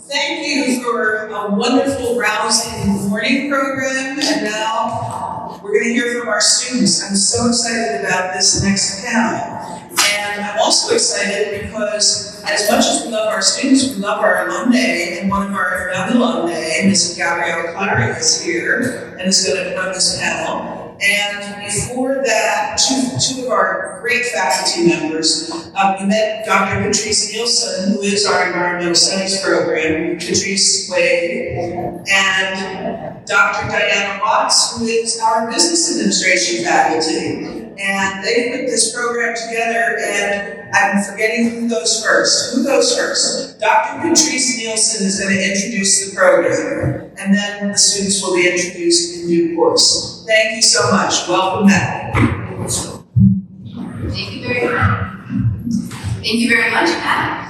Thank you for a wonderful, rousing morning program, and now we're going to hear from our students. I'm so excited about this next panel. And I'm also excited because as much as we love our students, we love our alumni, and one of our young alumni, Mrs. Aaryah, is here and is going to run this panel. And before that, two of our great faculty members, we met Dr. Patrice Nielson, who is our environmental studies program, Patrice Wade, and Dr. Diana Watts, who is our business administration faculty. And they put this program together, and I'm forgetting who goes first. Who goes first? Dr. Patrice Nielson is going to introduce the program, and then the students will be introduced in due course. Thank you so much. Welcome back. Thank you very much. Thank you very much, Pat.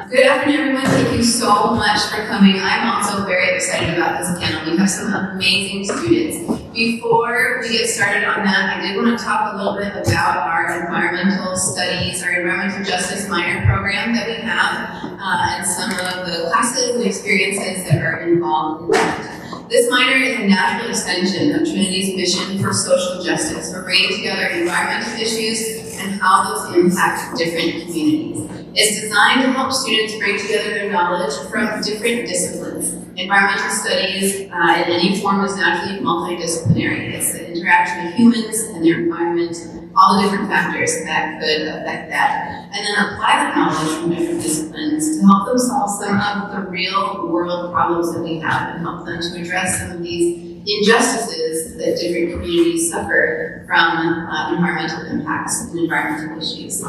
Good afternoon, everyone. Thank you so much for coming. I'm also very excited about this panel. We have some amazing students. Before we get started on that, I did want to talk a little bit about our environmental studies, our environmental justice minor program that we have, and some of the classes and experiences that are involved in that. This minor is a natural extension of Trinity's mission for social justice. We're bringing together environmental issues and how those impact different communities. It's designed to help students bring together their knowledge from different disciplines. Environmental studies in any form is naturally multidisciplinary. It's the interaction of humans and their environment, all the different factors that could affect that, and then apply that knowledge from different disciplines to help them solve some of the real world problems that we have and help them to address some of these injustices that different communities suffer from environmental impacts and environmental issues.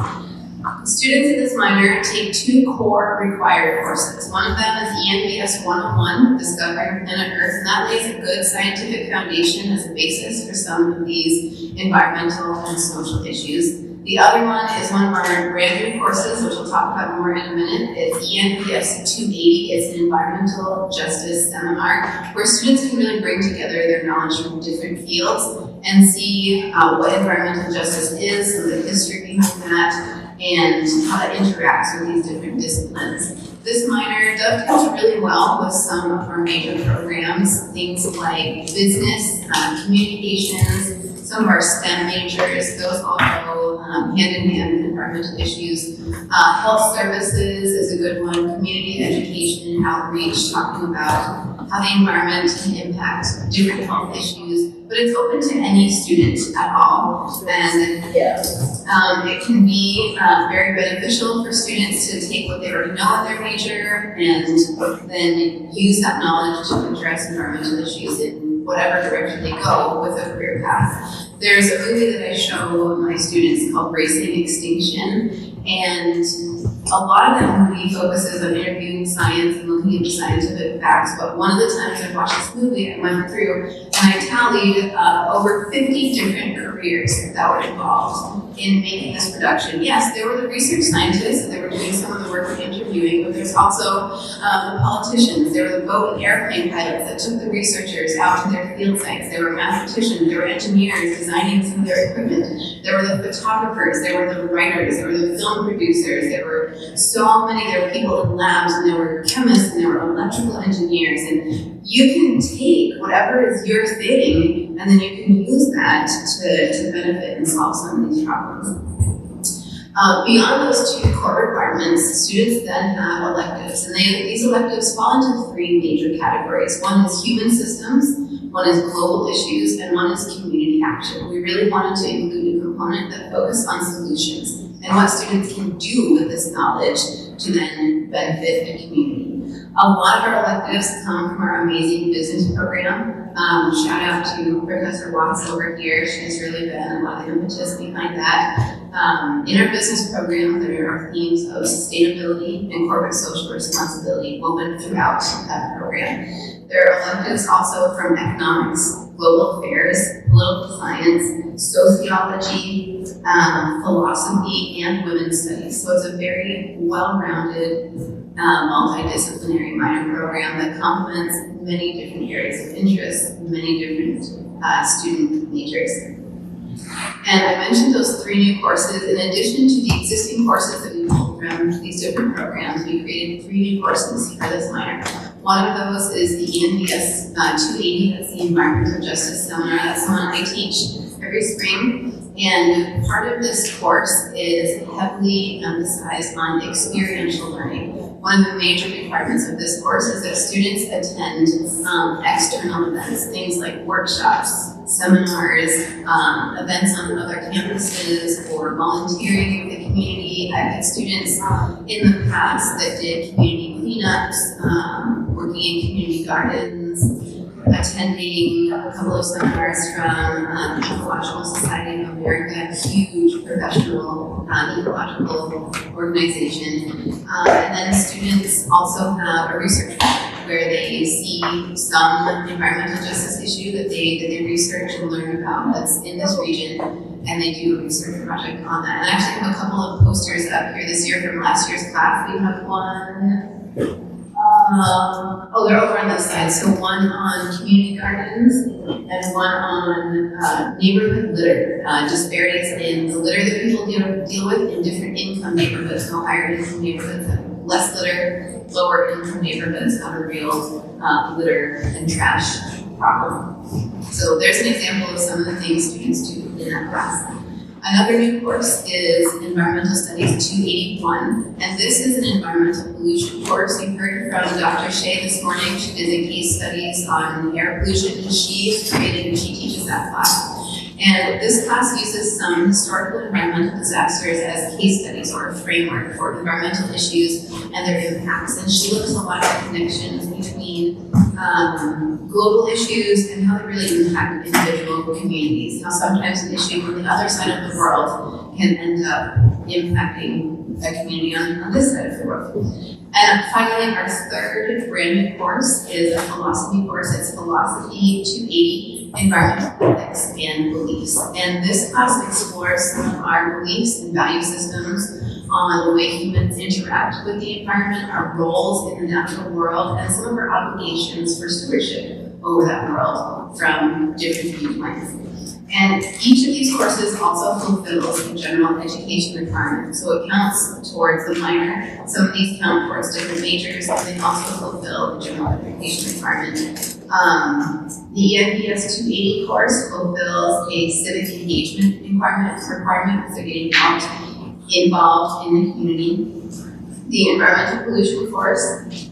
Students in this minor take two core required courses. One of them is ENVS 101, Discovering Planet Earth, and that lays a good scientific foundation as a basis for some of these environmental and social issues. The other one is one of our brand new courses, which we'll talk about more in a minute. It's ENVS 280. It's an environmental justice seminar where students can really bring together their knowledge from different fields and see what environmental justice is, some of the history behind that, and how that interacts with these different disciplines. This minor dovetails really well with some of our major programs, things like business, communications, some of our STEM majors. Those all go hand in hand with environmental issues. Health services is a good one, community education, outreach, talking about how the environment can impact different health issues, but it's open to any student at all. And it can be very beneficial for students to take what they already know in their major and then use that knowledge to address environmental issues in whatever direction they go with a career path. There's a movie that I show my students called Racing Extinction, and a lot of that movie focuses on interviewing science and looking into scientific facts, but one of the times I watched this movie, I went through and I tallied over 50 different careers that were involved in making this production. Yes, there were the research scientists, they were doing some of the work of interviewing, but there's also the politicians, there were the boat and airplane pilots that took the researchers out to their field sites, there were mathematicians, there were engineers designing some of their equipment, there were the photographers, there were the writers, there were the film producers, there were so many, there were people in labs, and there were chemists, and there were electrical engineers, and you can take whatever is your thing, and then you can use that to benefit and solve some of these problems. Beyond those two core requirements, students then have electives, and these electives fall into three major categories. One is human systems, one is global issues, and one is community action. We really wanted to include a component that focused on solutions and what students can do with this knowledge to then benefit the community. A lot of our electives come from our amazing business program. Shout out to Professor Watts over here. She's really been a lot of impetus behind that. In our business program, there are themes of sustainability and corporate social responsibility woven throughout that program. There are electives also from economics, global affairs, political science, sociology, philosophy, and women's studies. So it's a very well-rounded, multidisciplinary minor program that complements many different areas of interest, many different student majors. And I mentioned those three new courses in addition to the existing courses that we pulled from these different programs, we created 3 new courses for this minor. One of those is the ENVS 280, that's the Environmental Justice Seminar. That's the one I teach every spring. And part of this course is heavily emphasized on experiential learning. One of the major requirements of this course is that students attend external events, things like workshops, seminars, events on other campuses, or volunteering with the community. I've had students in the past that did community cleanups, working in community gardens, attending a couple of seminars from Ecological Society of America, a huge professional ecological organization. And then students also have a research project where they see some environmental justice issue that they research and learn about that's in this region, and they do a research project on that. And I actually have a couple of posters up here this year from last year's class. We have one. They're over on this side. So one on community gardens and one on neighborhood litter, disparities in the litter that people deal with in different income neighborhoods. So higher income neighborhoods have less litter, lower income neighborhoods have a real litter and trash problem. So there's an example of some of the things students do in that class. Another new course is Environmental Studies 281, and this is an environmental pollution course. You heard from Dr. Shea this morning. She did the case studies on air pollution, and she is created and she teaches that class. And this class uses some historical environmental disasters as case studies or a framework for environmental issues and their impacts. And she looks at a lot of connections between global issues and how they really impact individual communities. How sometimes an issue on the other side of the world can end up impacting a community on this side of the world. And finally, our third brand new course is a philosophy course. It's Philosophy 280, Environmental Ethics and Beliefs. And this class explores some of our beliefs and value systems on the way humans interact with the environment, our roles in the natural world, and some of our obligations for stewardship over that world from different viewpoints. And each of these courses also fulfills a general education requirement, so it counts towards the minor. Some of these count towards different majors, and they also fulfill the general education requirement. The ENVS 280 course fulfills a civic engagement requirement because they're getting involved in the community. The environmental pollution course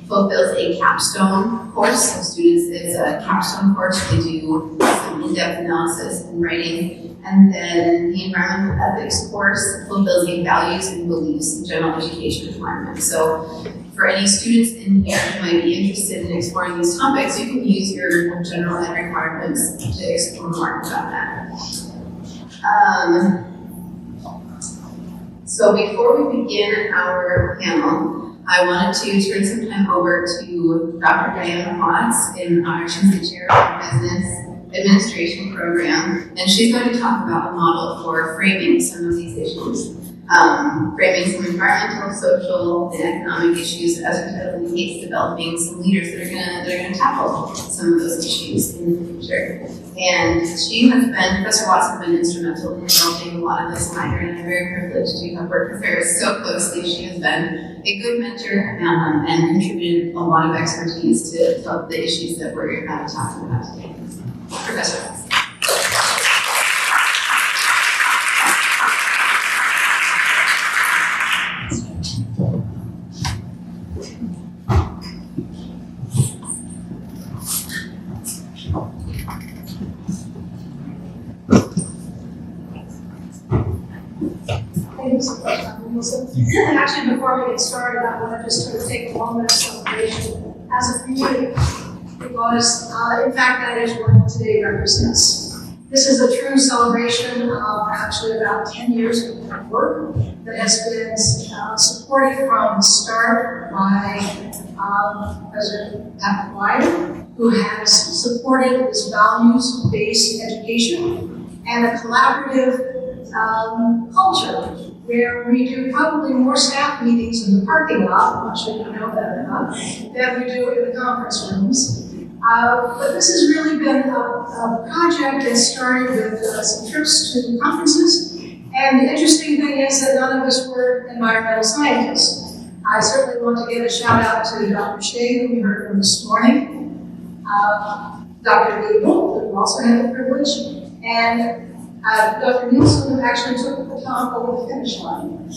fulfills a capstone course. So students, it's a capstone course. They do some in-depth analysis and writing. And then the environmental ethics course fulfills a values and beliefs and general education requirement. So for any students in here who might be interested in exploring these topics, you can use your general ed requirements to explore more about that. So before we begin our panel, I wanted to turn some time over to Dr. Diana Watts in our Chair of Business Administration program, and she's going to talk about a model for framing some of these issues, framing some environmental, social, and economic issues as we advocate developing some leaders that are going to tackle some of those issues in the future. And Professor Watts has been instrumental in developing a lot of this minor, and I'm very privileged to have worked with her so closely. She has been a good mentor and contributed a lot of expertise to the issues that we're talking about today. Professor Watts. And actually, before we get started, I want to just sort of take a moment of celebration as a community, because in fact, that is what today represents. This is a true celebration of actually about 10 years of work that has been supported from the start by President Patrice, who has supported this values-based education and a collaborative culture where we do probably more staff meetings in the parking lot, I'm not sure you know that or not, than we do in the conference rooms. But this has really been a project that started with some trips to conferences And the interesting thing is that none of us were environmental scientists. I certainly want to give a shout out to Dr. Shea, who we heard from this morning, Dr. Gable, who also had the privilege, and Dr. Nielson, who actually took the baton over the finish line.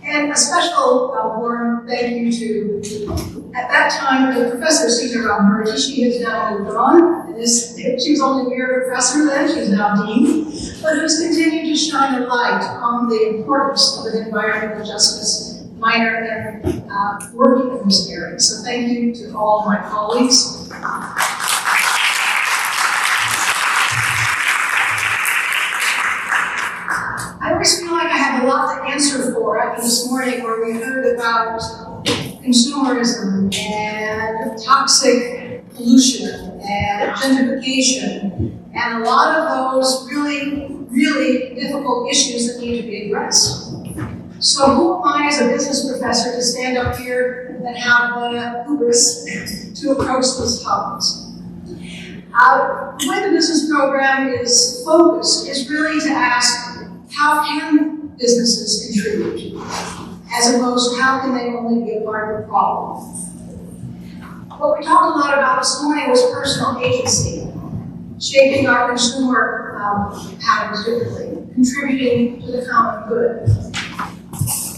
And a special warm thank you to, at that time, the Professor Sita Ramurti. She has now moved on, and she was only a mere professor then, she's now dean, but who's continued to shine a light on the importance of an environmental justice minor and working in this area. So thank you to all of my colleagues. I always feel like I have a lot to answer for after this morning where we heard about consumerism and toxic pollution and gentrification and a lot of those really difficult issues that need to be addressed. So who am I as a business professor to stand up here and have the hubris to approach those topics? The way the business program is focused is really to ask, how can businesses contribute, as opposed to how can they only be a part of the problem? What we talked a lot about this morning was personal agency, shaping our consumer patterns differently, contributing to the common good.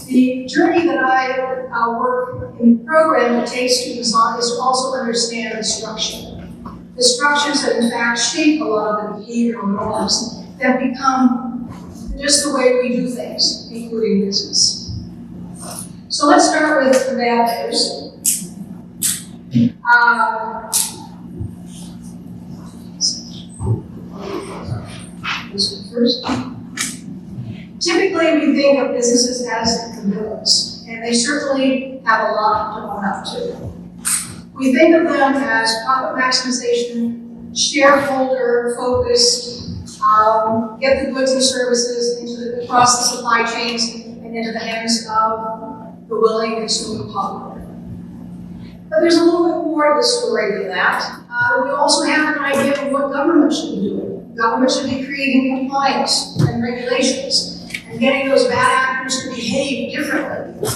The journey that I work in the program to take students on is to also understand the structure. The structures that in fact shape a lot of the behavioral norms that become just the way we do things, including business. So let's start with the bad news. This one first. Typically, we think of businesses as the villains, and they certainly have a lot to own up to. We think of them as profit maximization, shareholder focused, get the goods and services across the supply chains and into the hands of the willing consumer public. But there's a little bit more to the story than that. We also have an idea of what government should be doing. Government should be creating compliance and regulations and getting those bad actors to behave differently.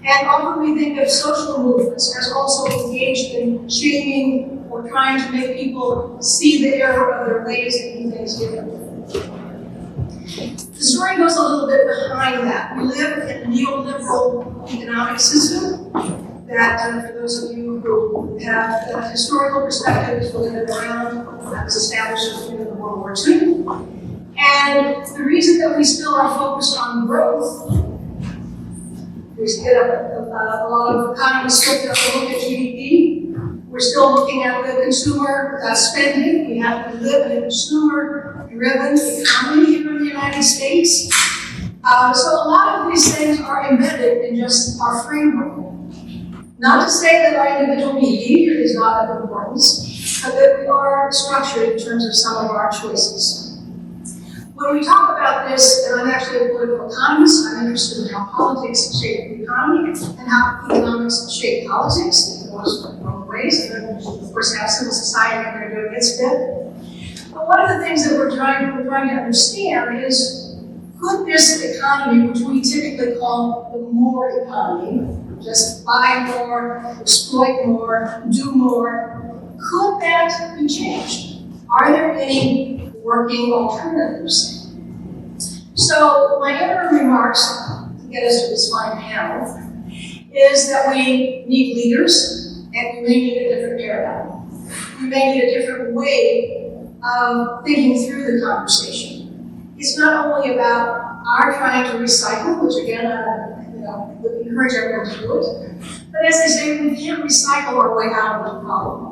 And often we think of social movements as also engaged in shaping or trying to make people see the error of their ways and do things differently. The story goes a little bit behind that. We live in a neoliberal economic system that, for those of you who have historical perspectives, will live around, that was established in World War II. And the reason that we still are focused on growth, we get a lot of economists look at GDP. We're still looking at the consumer spending. We have to live in a consumer-driven economy here in the United States. So a lot of these things are embedded in just our framework. Not to say that our individual behavior is not of importance, but that we are structured in terms of some of our choices. When we talk about this, and I'm actually a political economist, I'm interested in how politics shape the economy and how economics shape politics. It goes both ways. And then, of course, have civil society and they're doing its bit. But one of the things that we're trying to understand is, could this economy, which we typically call the more economy, just buy more, exploit more, do more, could that be changed? Are there any working alternatives? So my interim remarks, to get us to this fine panel, is that we need leaders, and we may need a different paradigm. We may need a different way of thinking through the conversation. It's not only about our trying to recycle, which again, would encourage everyone to do it, but as I say, we can't recycle our way out of the problem.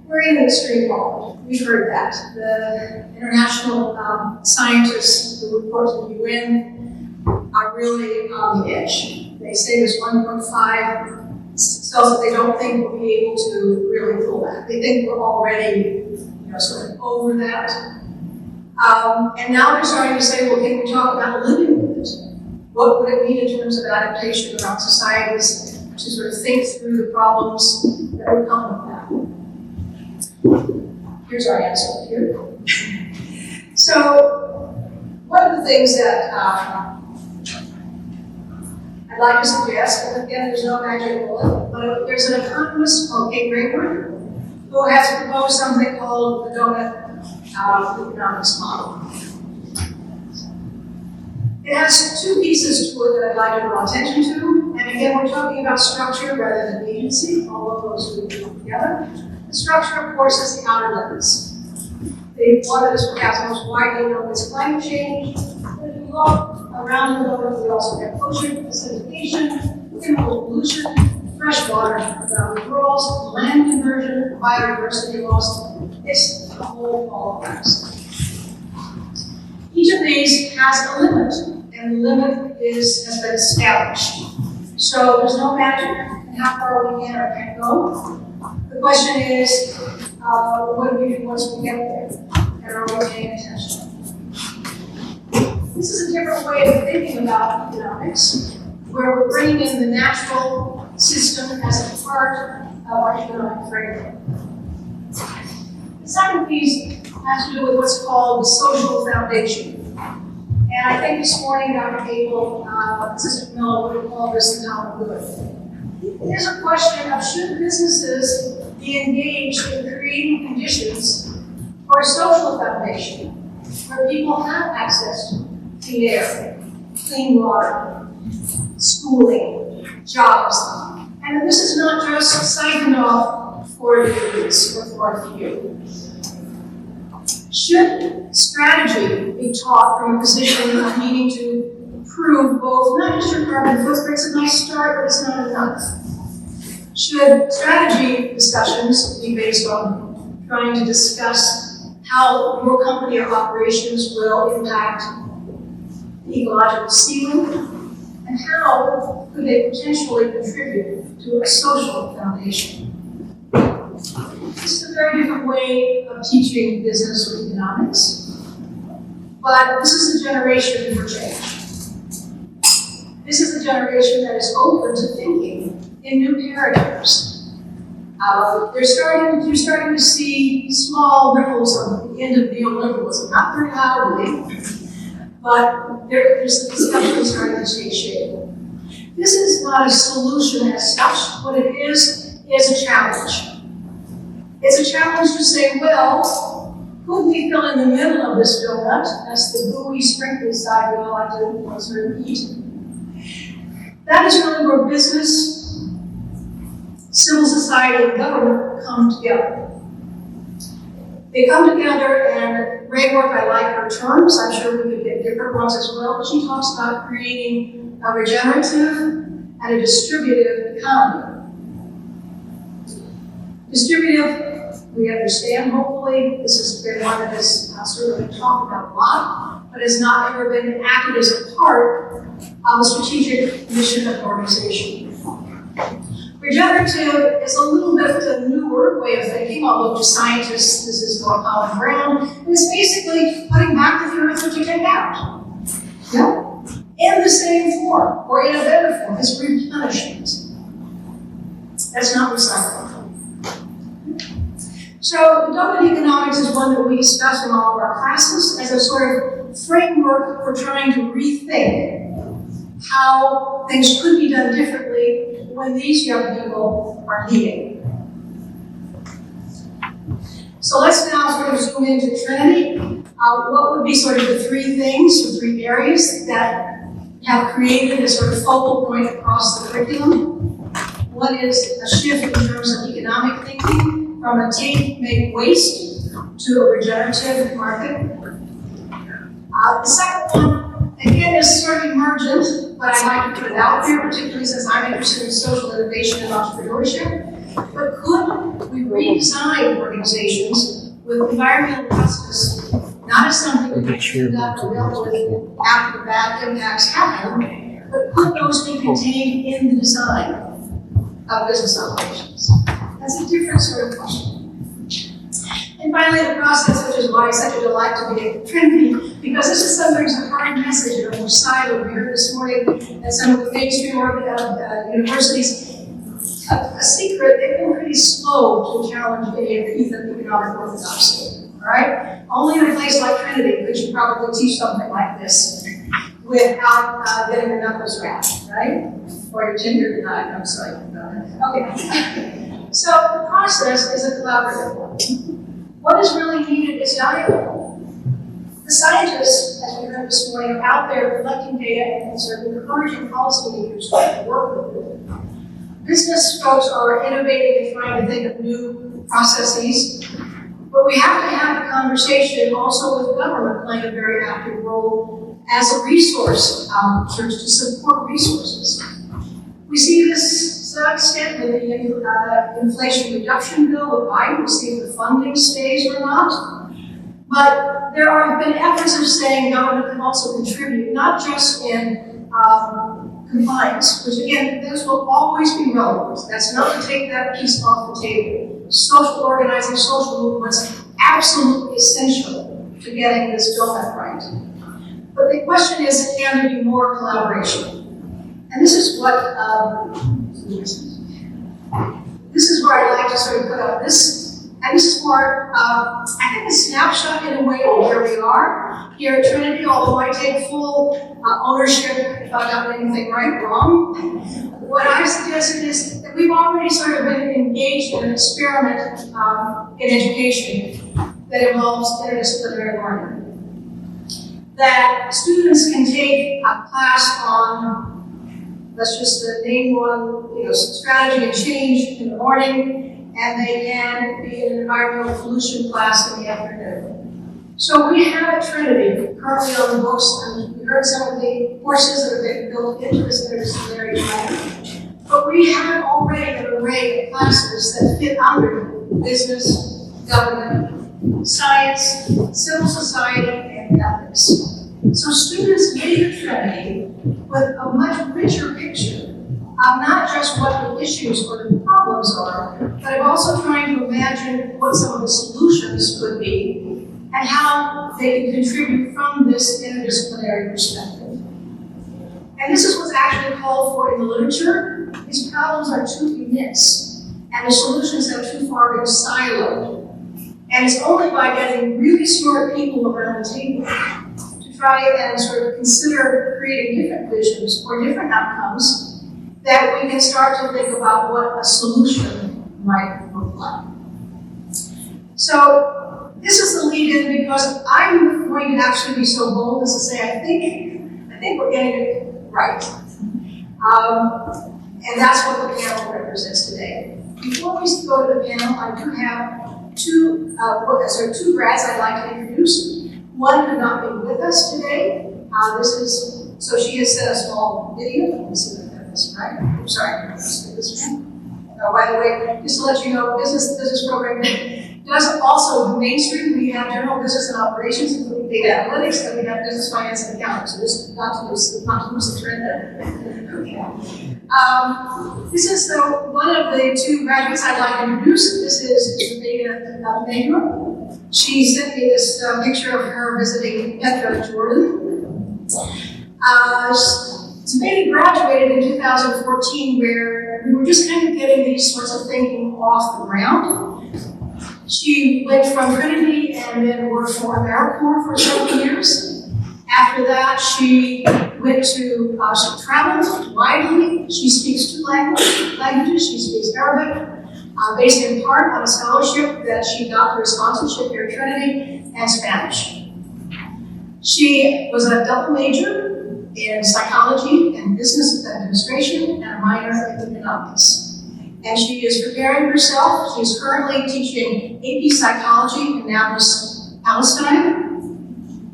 We're in an extreme world. We've heard that. The international scientists who report to the UN are really on the edge. They say this 1.5 cells that they don't think we'll be able to really pull that. They think we're already, sort of over that. And now they're starting to say, well, can we talk about living with it? What would it mean in terms of adaptation around societies to sort of think through the problems that would come with that? Here's our answer here. So One of the things that I'd like to suggest, and again, there's no magic bullet, but there's an economist called Kate Rayward who has proposed something called the Doughnut economics model. It has two pieces to it that I'd like to draw attention to, and again, we're talking about structure rather than agency, although those two come together. The structure, of course, is the outer limits. The one that is perhaps most widely known as climate change. But if you look around the world, we also have ocean acidification, chemical pollution, fresh water withdrawals, land conversion, biodiversity loss. It's a whole ball of wax. Each of these has a limit, and the limit has been established. So there's no magic in how far we can or can't go. The question is, what do we do once we get there? And are we paying attention? This is a different way of thinking about economics, where we're bringing in the natural system as a part of our economic framework. The second piece has to do with what's called the social foundation. And I think this morning, Dr. Gable, Assistant Miller would have called this the common good. It is a question of should businesses be engaged in creating conditions for a social foundation where people have access to clean air, clean water, schooling, jobs, and that this is not just siphoned off for the elites or for a few. Should strategy be taught from a position of needing to improve both not just your carbon footprint's a nice start, but it's not enough? Should strategy discussions be based on trying to discuss how your company or operations will impact the ecological ceiling, and how could they potentially contribute to a social foundation? This is a very different way of teaching business or economics, but this is a generation for change. This is a generation that is open to thinking in new paradigms. You're starting to see small ripples of the end of neoliberalism, not very loudly, but there's the discussion starting to take shape. This is not a solution as such. What it is a challenge. It's a challenge to say, well, could we fill in the middle of this donut? That's the gooey, sprinkly side we all like to sort of eat. That is really where business, civil society, and government come together. They come together, and Rayward, I like her terms. I'm sure we could get different ones as well. But she talks about creating a regenerative and a distributive economy. Distributive, we understand, hopefully. This has been one that has certainly been talked about a lot, but has not ever been acted as a part of a strategic mission of an organization. Regenerative is a little bit of a newer way of thinking, although to scientists this is more common ground. It's basically putting back to the earth what you take out. Yeah? In the same form, or in a better form. It's replenishment. That's not recycling. So the Doughnut economics is one that we discuss in all of our classes as a sort of framework for trying to rethink how things could be done differently when these young people are leading. So let's now sort of zoom into Trinity. What would be sort of the three things, or three areas that have created a sort of focal point across the curriculum? One is a shift in terms of economic thinking from a take, make, waste to a regenerative market. The second one, again, is sort of emergent, but I like to put it out there, particularly since I'm interested in social innovation and entrepreneurship. But could we redesign organizations with environmental justice not as something that we dealt with after the bad impacts happen, but could those be contained in the design of business operations? That's a different sort of question. And finally, the process, which is why it's such a delight to be at Trinity, because this is sometimes a hard message and a more siloed. We heard this morning at some of the mainstream universities. A secret, they've been pretty slow to challenge any of the economic orthodoxy. All right? Only in a place like Trinity could you probably teach something like this without getting your knuckles wrapped, right? Or your ginger denied, I'm sorry. Okay. So the process is a collaborative one. What is really needed is dialogue. The scientists, as we heard this morning, are out there collecting data and sort of encouraging policymakers to work with it. Business folks are innovating and trying to think of new processes, but we have to have a conversation also with government playing a very active role as a resource to support resources. We see this to some extent with the Inflation Reduction Bill with Biden. We'll see if the funding stays or not. But there have been efforts of saying government can also contribute, not just in compliance, which again, those will always be relevant. That's not to take that piece off the table. Social organizing, social movements, absolutely essential to getting this doughnut right. But the question is, can there be more collaboration? And this is what, this is where I'd like to sort of put up this, and this is more, I think a snapshot in a way of where we are here at Trinity, although I take full ownership if I've done anything right or wrong. What I suggested is that we've already sort of been engaged in an experiment in education that involves interdisciplinary learning. That students can take a class on, let's just name one, strategy and change in the morning, and they can be in an environmental pollution class in the afternoon. So we have at Trinity, currently on the books, and we heard some of the courses that are being built into this interdisciplinary plan, but we have already an array of classes that fit under business, government, science, civil society, and ethics. So students leave Trinity with a much richer picture of not just what the issues or the problems are, but of also trying to imagine what some of the solutions could be and how they can contribute from this interdisciplinary perspective. And this is what's actually called for in the literature. These problems are too immense, and the solutions have too far been siloed. And it's only by getting really smart people around the table to try and sort of consider creating different visions or different outcomes that we can start to think about what a solution might look like. So this is the lead-in because I'm going to actually be so bold as to say I think we're getting it right. And that's what the panel represents today. Before we go to the panel, I do have two grads I'd like to introduce. One could not be with us today. So she has sent a small video. Let me see if I have this right. I'm sorry, let's get this one. By the way, just to let you know, business program does also do Main Street. We have general business and operations, including data analytics, and we have business, finance, and accounting. So this not to lose the trend there. Okay. This is one of the two graduates I'd like to introduce. This is Yesica. She sent me this picture of her visiting Petra, Jordan. Zubeda graduated in 2014, where we were just kind of getting these sorts of thinking off the ground. She went from Trinity and then worked for AmeriCorps for several years. After that, she went to, she traveled widely. She speaks two languages. She speaks Arabic, based in part on a scholarship that she got through a sponsorship here at Trinity, and Spanish. She was a double major in psychology and business administration and a minor in economics. And she is preparing herself. She's currently teaching AP Psychology in Nablus, Palestine.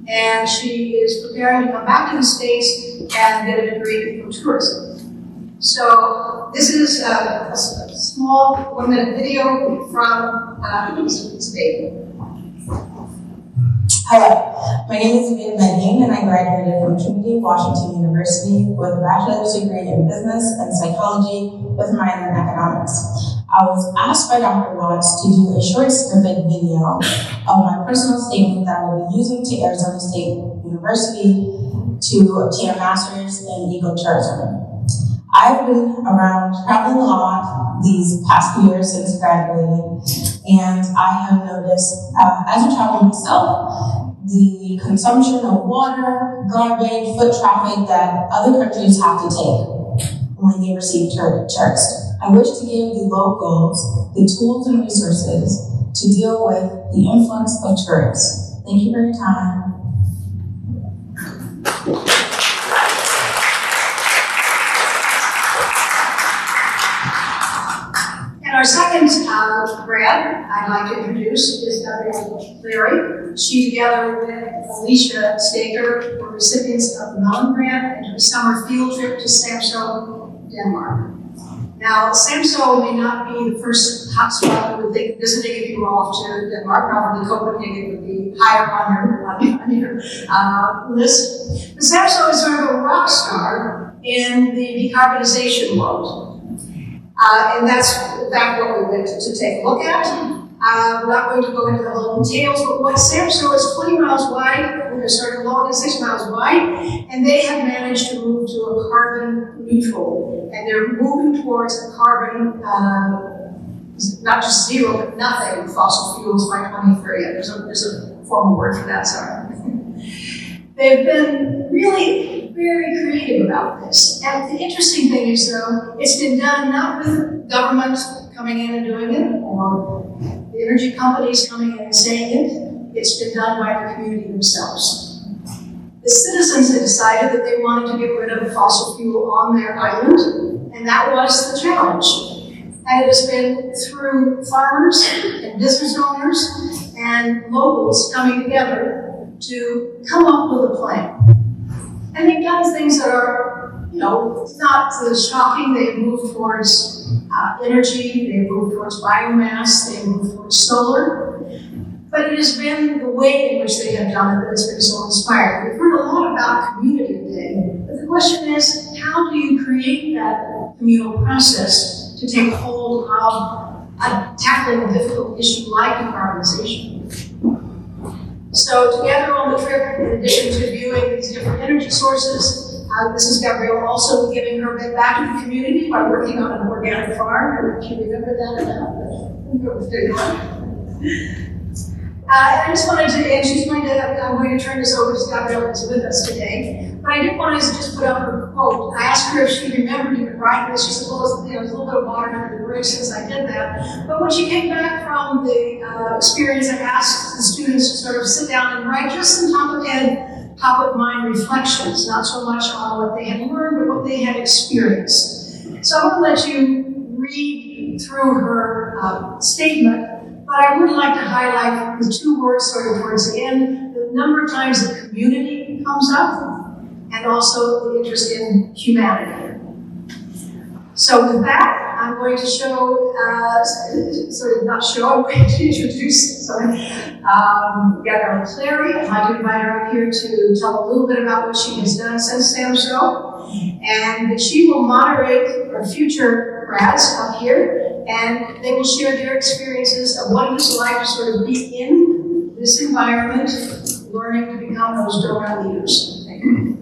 And she is preparing to come back to the States and get a degree in tourism. So this is a small 1-minute video from Zubeda. Hello, my name is Yesica, and I graduated from Trinity, Washington University with a bachelor's degree in business and psychology with a minor in economics. I was asked by Dr. Watts to do a short snippet video of my personal statement that I will be using to Arizona State University to obtain a master's in ecotourism. I've been around traveling a lot these past years since graduating, and I have noticed, as a traveler myself, the consumption of water, garbage, foot traffic that other countries have to take when they receive tourists. I wish to give the locals the tools and resources to deal with the influx of tourists. Thank you for your time. And our second grad I'd like to introduce is Aaryah. She, together with Alicia Staker, were recipients of the Mellon Grant and a summer field trip to Samsø, Denmark. Now, Samsø may not be the first hotspot we would think of visiting if you were off to Denmark. Probably Copenhagen would be higher on your list. But Samsø is sort of a rock star in the decarbonization world. And that's, in fact, what we went to take a look at. We're not going to go into the whole details, but what Samsø is 20 miles wide, they're sort of long and 6 miles wide, and they have managed to move to a carbon neutral. And they're moving towards a carbon, not just zero, but nothing fossil fuels by 2030. There's a formal word for that, sorry. They've been really very creative about this. And the interesting thing is, though, it's been done not with government coming in and doing it, or the energy companies coming in and saying it. It's been done by the community themselves. The citizens had decided that they wanted to get rid of fossil fuel on their island, and that was the challenge. And it has been through farmers and business owners and locals coming together to come up with a plan. And they've done things that are, not shocking. They've moved towards energy, they've moved towards biomass, they've moved towards solar. But it has been the way in which they have done it that has been so inspiring. We've heard a lot about community today, but the question is, how do you create that communal process to take hold of tackling a difficult issue like decarbonization? So together on the trip, in addition to viewing these different energy sources, Mrs. Gabrielle also giving her bit back to the community by working on an organic farm. If you remember that I just wanted to, and she's going to, I'm going to turn this over to Gabrielle, who's with us today. But I did want to just put up her quote. I asked her if she remembered even writing this. She said, well, there's a little bit of water under the bridge since I did that. But when she came back from the experience, I asked the students to sort of sit down and write just some top of mind reflections, not so much on what they had learned, but what they had experienced. So I'm going to let you read through her statement, but I would like to highlight the two words sort of towards the end, the number of times that community comes up, and also the interest in humanity. So with that, I'm going to show, I'm going to introduce, Gabrielle Clary. I'd like to invite her up here to tell a little bit about what she has done since Samsø, and she will moderate our future grads up here, and they will share their experiences of what it's like to sort of be in this environment, learning to become those Doughnut leaders. Thank you.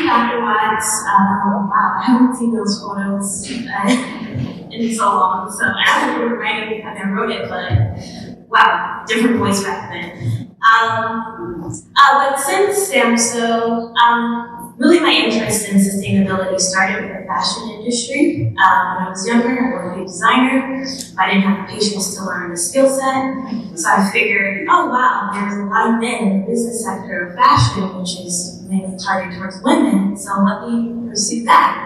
Dr. Watts, wow, I haven't seen those photos in so long, so I never wrote it, but wow, different voice back then. But since Samsø, really my interest in sustainability started with the fashion industry. When I was younger, I wanted to be a designer, but I didn't have the patience to learn the skill set, so I figured, oh wow, there's a lot of men in the business sector of fashion, which is mainly targeted towards women, so let me pursue that.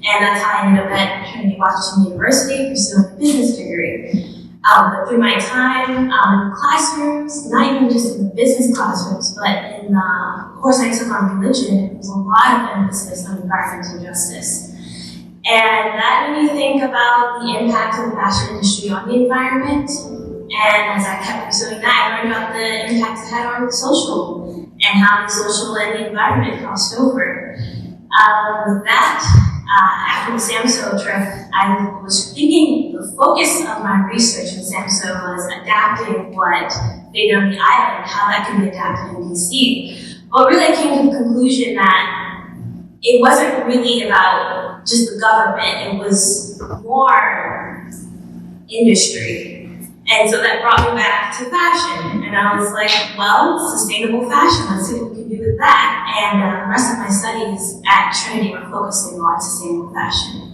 And that's how I ended up at Trinity Washington University pursuing a business degree. But through my time in the classrooms, not even just in the business classrooms, but in the course I took on religion, there was a lot of emphasis on environmental justice. And that made me think about the impact of the fashion industry on the environment. And as I kept pursuing that, I learned about the impact it had on the social, and how the social and the environment crossed over. With that, after the Samsø trip, I was thinking the focus of my research in Samsø was adapting what they did on the island, how that can be adapted in DC. But really I came to the conclusion that it wasn't really about just the government, it was more industry. And so that brought me back to fashion. And I was like, well, sustainable fashion, let's see what we can do with that. And the rest of my studies at Trinity were focusing on sustainable fashion.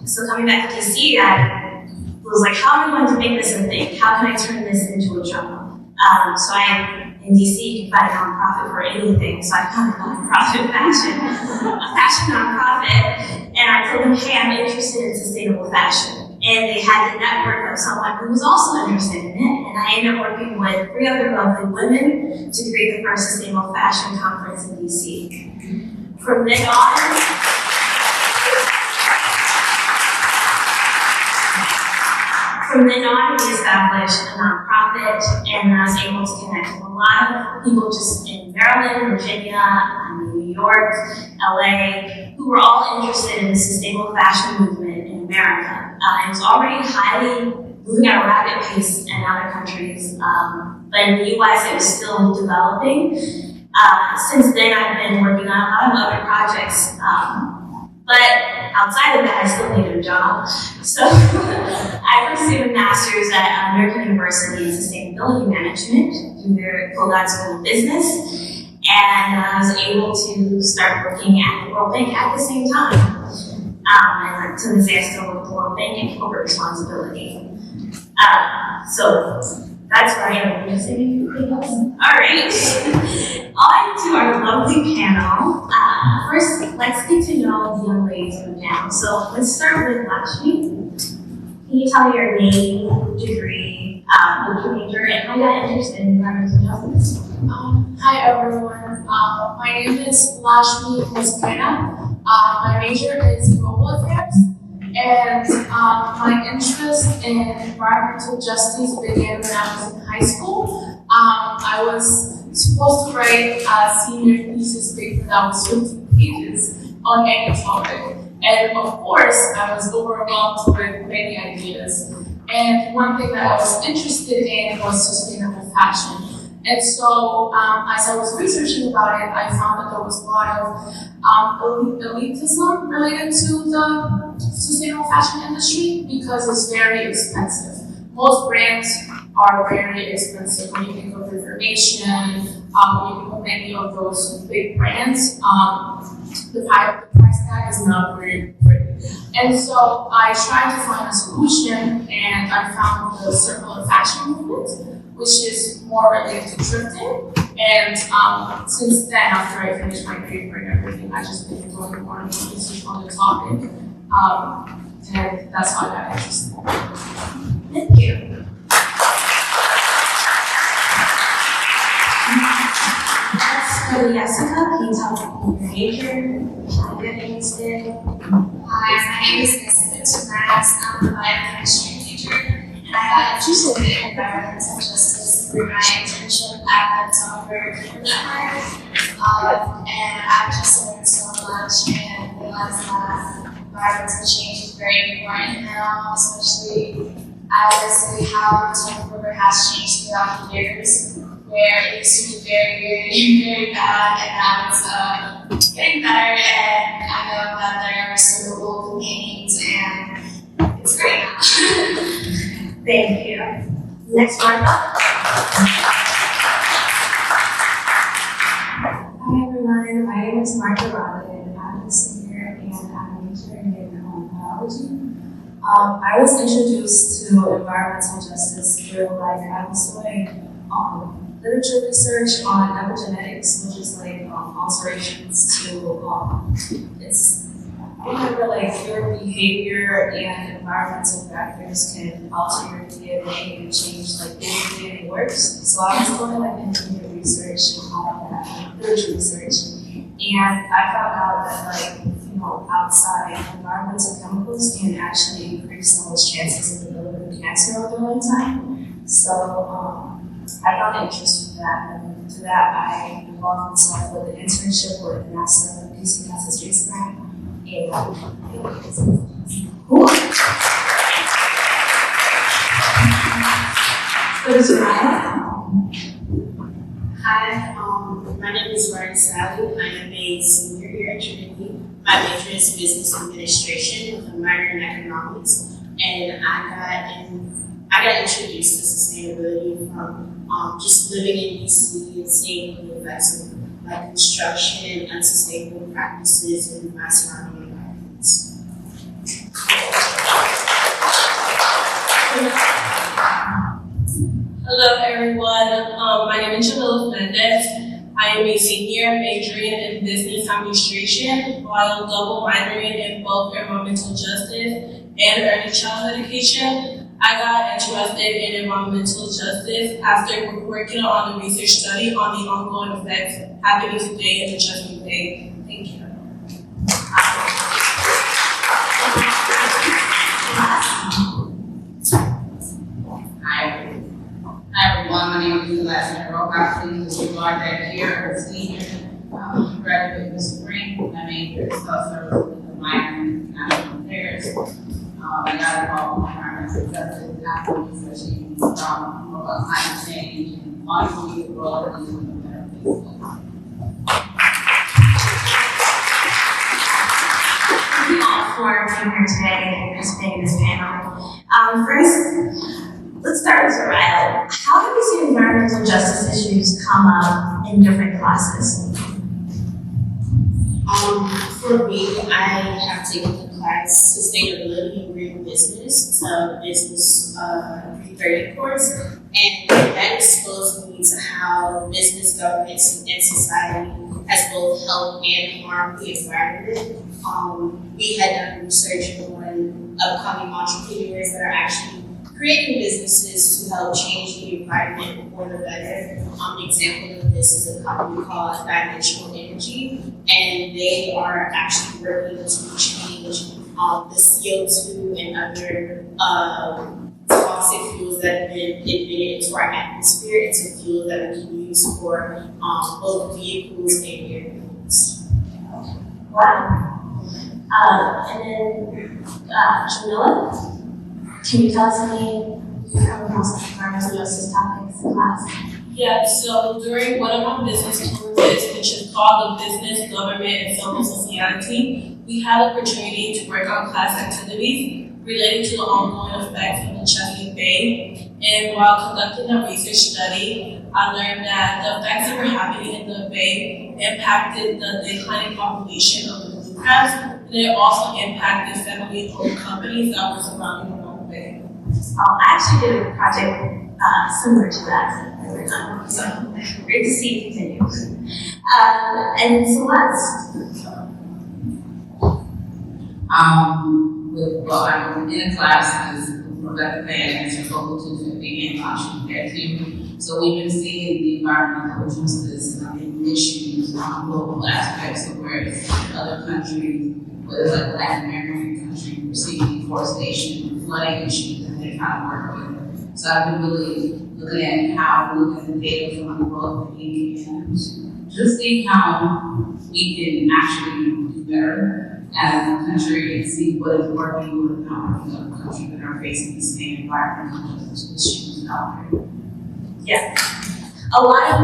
So coming back to DC, I was like, how am I going to make this a thing? How can I turn this into a job? In DC, you can find a nonprofit for anything. So I found a nonprofit fashion, a fashion nonprofit. And I told them, hey, I'm interested in sustainable fashion. And they had the network of someone who was also interested in it. And I ended up working with 3 other lovely women to create the first sustainable fashion conference in DC. From then on, we established a nonprofit, and I was able to connect with a lot of people just in Maryland, Virginia, New York, LA, who were all interested in the sustainable fashion movement in America. It was already moving at a rapid pace in other countries, but in the US it was still developing. Since then I've been working on a lot of other projects, but outside of that I still needed a job. So I pursued a master's at American University in Sustainability Management through their Doughnut School of Business, and I was able to start working at the World Bank at the same time. And to this day, I still work with the World Bank and corporate responsibility. So that's where I am. Did you say anything else? All right. On to our lovely panel. First, let's get to know the young ladies from now. So let's start with Lakshmi. Can you tell me your name, degree, what you major, and how you got interested in environmental justice? Hi everyone. My name is Lakshmi Mosquera. My major is global affairs, and my interest in environmental justice began when I was in high school. I was supposed to write a senior thesis paper that was 15 pages on any topic, and of course I was overwhelmed with many ideas. And one thing that I was interested in was sustainable fashion. And so, as I was researching about it, I found that there was a lot of elitism related to the sustainable fashion industry because it's very expensive. Most brands are very expensive. When you think of information, when you think of many of those big brands, the price tag is not very pretty. And so I tried to find a solution, and I found the circular fashion movement, which is more related to thrifting. And since then, after I finished my paper and everything, I just been doing more and more research on the topic. And that's how I got interested. Thank you. Let's go to Yesica. Can you tell me your major, how you got interested? Hi, my name is Yesica Tumax. I'm a biochemistry major, and I got interested in environmental justice through my internship at the Doughnut. And I just learned so much and realized that environmental change is very important now, especially as how the River has changed throughout the years, where it used to be very, very bad, and now it's getting better, and I know that there are suitable campaigns, and it's great now. Thank you. Next one up. Hi everyone, my name is Rondon. I'm a senior and I'm majoring in biology. I was introduced to environmental justice through I was doing literature research on epigenetics, which is alterations to your behavior and environmental factors can alter your DNA and change the way your DNA works. So I was doing intermediate research on literature research, and I found out that outside environmental chemicals can actually increase someone's chances of developing cancer over a long time. So I found interest in that, and to that I involved myself with an internship with NASA Yesica Space Grant. Cool. So does Aaryah? Hi, my name is Salley. I am a senior here at Trinity. My major is business administration with a minor in economics. and I got introduced to sustainability from just living in DC and seeing the effects of like construction and unsustainable practices in my surrounding environments. Hello everyone, my name is Jamileth Mendez. I am a senior majoring in business administration while double minoring in both environmental justice and early childhood education. I got interested in environmental justice after working on the research study on the ongoing effects happening today in the Chesapeake Bay. Thank you. Hi everyone, my name is Celeste, and Iroha. Please disregard that here as a senior. Graduate this spring. I major in health services with a minor in international affairs. I got involved in environmental justice after researching about climate change and wanting to be the role of the better place. Thank you all for being here today and participating in this panel. First, let's start with Aaryah. How have you seen environmental justice issues come up in different classes? For me, I have taken the class Sustainability and Green Business. It's a business 330 course, and that exposed me to how business, governments, and society has both helped and harmed the environment. We had done research on upcoming entrepreneurs that are actually creating businesses to help change the environment for the better. An example of this is a company called Dimensional Energy, and they are actually working to change the CO2 and other toxic fuels that have been emitted into our atmosphere into fuels that we can use for both vehicles and airplanes. Wow. And then Jamileth, can you tell us any most environmental justice topics in class? Yeah, so during one of my business courses, which is called the Business, Government, and Civil Society, we had the opportunity to work on class activities related to the ongoing effects of the Chesapeake Bay. And while conducting a research study, I learned that the effects that were happening in the Bay impacted the declining population of the blue crabs, and it also impacted family-owned companies that were surrounding the Bay. I actually did a project similar to that. So great to see it continue. And Celeste. I'm in a class as Rebecca Fan as your local 250 and Washington there too. So we've been seeing the environmental justice issues on global aspects of where other countries, whether it's like Latin American countries, we're seeing deforestation, flooding issues that they're trying to work with. So I've been really looking at how we look at the data from the world that we can just see how we can actually do better as a country and see what is working, what is not working in other countries that are facing the same environmental issues out there. Yeah. A lot of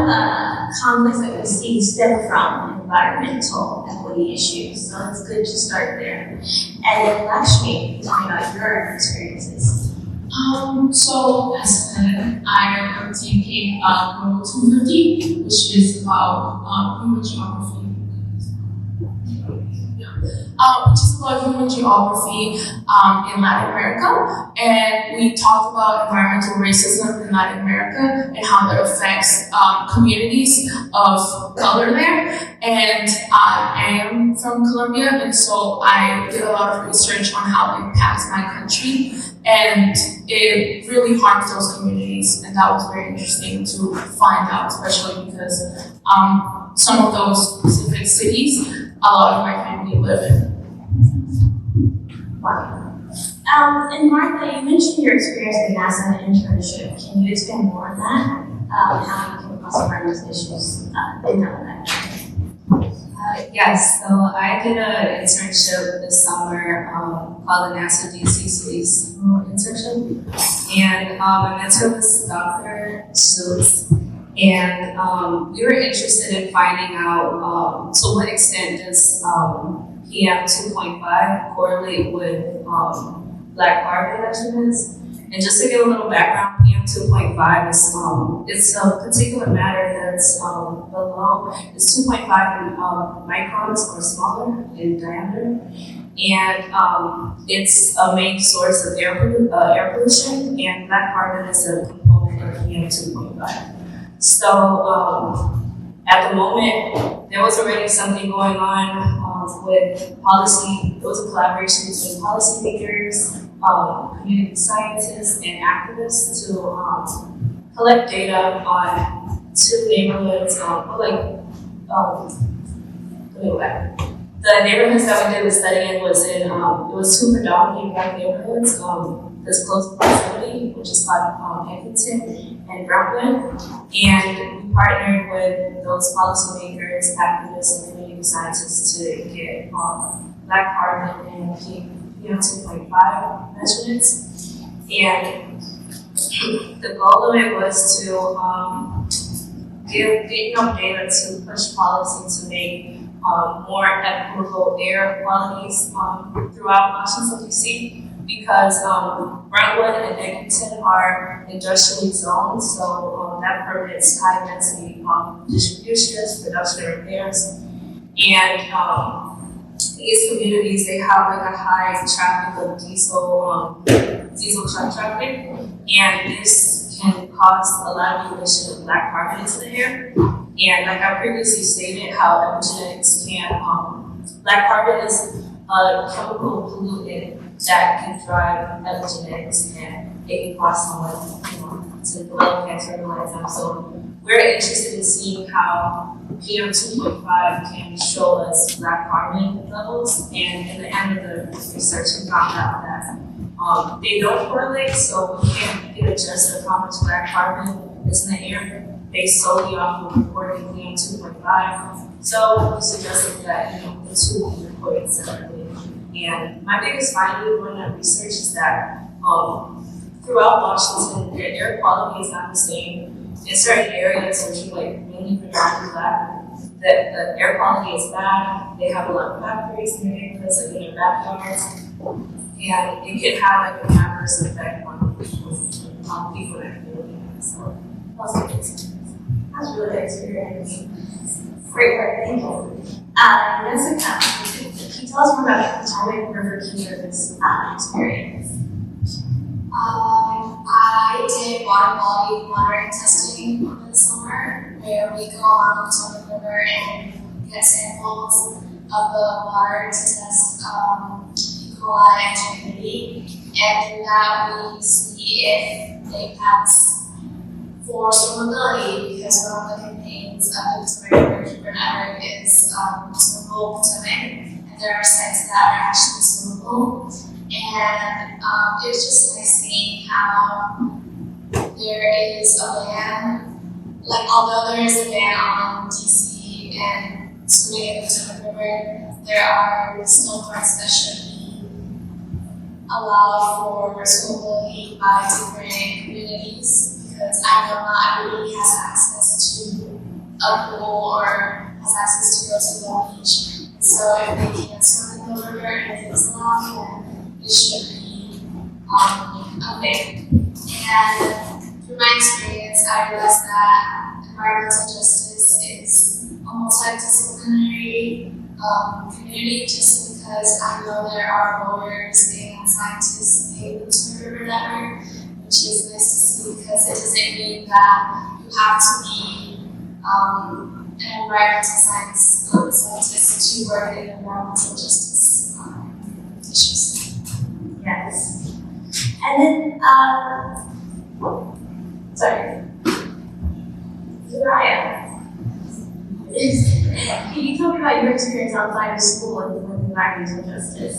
conflicts that we see stem from environmental equity issues, so it's good to start there. And then Lakshmi, tell me about your experiences. So as said, I am taking Global 250, which is about human geography. Which is about human geography in Latin America, and we talked about environmental racism in Latin America and how that affects communities of color there. And I am from Colombia, and so I did a lot of research on how it impacts my country, and it really harms those communities, and that was very interesting to find out, especially because some of those specific cities, a lot of my family live in. Wow. And Martha, you mentioned your experience in NASA internship. Can you expand more on that? How you came across environmental issues in that? Yes, so I did an internship this summer called the NASA DC Space internship, and my mentor was Dr. Celeste, and we were interested in finding out to what extent does PM 2.5 correlate with black carbon measurements. And just to give a little background, PM2.5 is it's a particulate matter that's below, it's 2.5 microns or smaller in diameter. And it's a main source of air pollution, and black carbon is a component of PM2.5. So at the moment, there was already something going on with policy. There was a collaboration between policymakers, community scientists, and activists to collect data on two neighborhoods, the neighborhoods that we did the study in was in, it was two predominantly black neighborhoods, this close proximity, which is called Eglinton and Brentwood. And we partnered with those policymakers, activists, and community scientists to get black carbon and PM2.5 measurements. And the goal of it was to give enough data to push policy to make more equitable air qualities throughout Washington, D.C. Because Brentwood and Eglinton are industrially zoned, so that permits high density distributions, production, and repairs. And these communities, they have like a high traffic of diesel truck traffic, and this can cause a lot of emission of black carbon into the air. And like I previously stated, how epigenetics can, black carbon is a chemical pollutant that can drive epigenetics, and it can cause someone to develop cancer in the lifetime. So we're interested in seeing how PM2.5 can show us black carbon levels, and in the end of the research, we found out that they don't correlate, so we can't get just how much black carbon is in the air based solely off of reporting PM2.5. So we suggested that the two be reported separately. And my biggest finding during that research is that throughout Washington, the air quality is not the same. In certain areas, which are like mainly predominantly black, the air quality is bad. They have a lot of factories in their neighborhoods, like in their backyards, and it can have like an adverse effect on people that are living there. So that's really good experience. Great work, thank you. Yesica, can you tell us more about the Potomac River Keyword's experience? I did water quality monitoring testing over the summer, where we go on the Potomac River and get samples of the water to test E. coli and humidity, and through that we see if they pass for swimmability, because one of the campaigns of the Potomac River Keyword Network is swimmable Potomac, and there are sites that are actually swimmable. And it was just nice seeing how there is a ban, like although there is a ban on DC and swimming in the Potomac River, there are still parts that should be allowed for swimmability by different communities, because I know not everybody has access to a pool or has access to go to the beach. And so if they can't swim in the river and it's allowed, then it should be okay. And through my experience, I realized that environmental justice is a multidisciplinary community, just because I know there are lawyers and scientists in the Potomac River Network, which is nice to see, because it doesn't mean that you have to be an environmental scientist to work in environmental justice issues. Yes. And then, sorry. Aaryah, can you tell me about your experience outside of school and with environmental justice?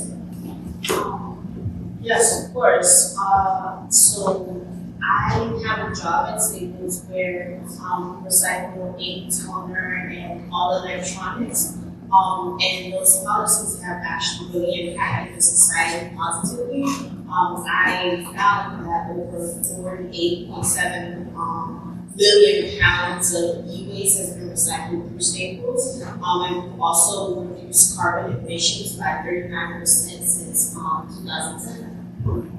Yes, of course. So I have a job at Staples where recycle ink, toner, and all electronics. And those policies have actually really impacted the society positively. I found that over 48.7 billion pounds of e-waste has been recycled through Staples. And we've also reduced carbon emissions by 39% since 2010.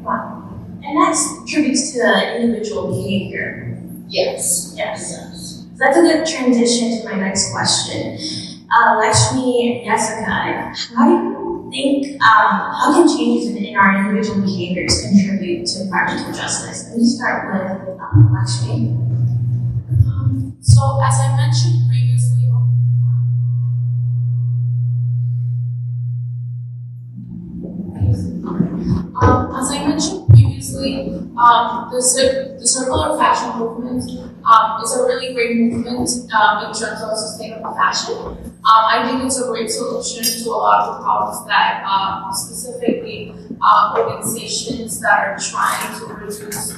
that contributes to individual behavior? Yes. Yes. So that's a good transition to my next question. Lakshmi and Yesica, how do you think, how can changes in our individual behaviors contribute to environmental justice? Let me start with Lakshmi. So as I mentioned previously, the circular fashion movement is a really great movement in terms of sustainable fashion. I think it's a great solution to a lot of the problems that specifically organizations that are trying to reduce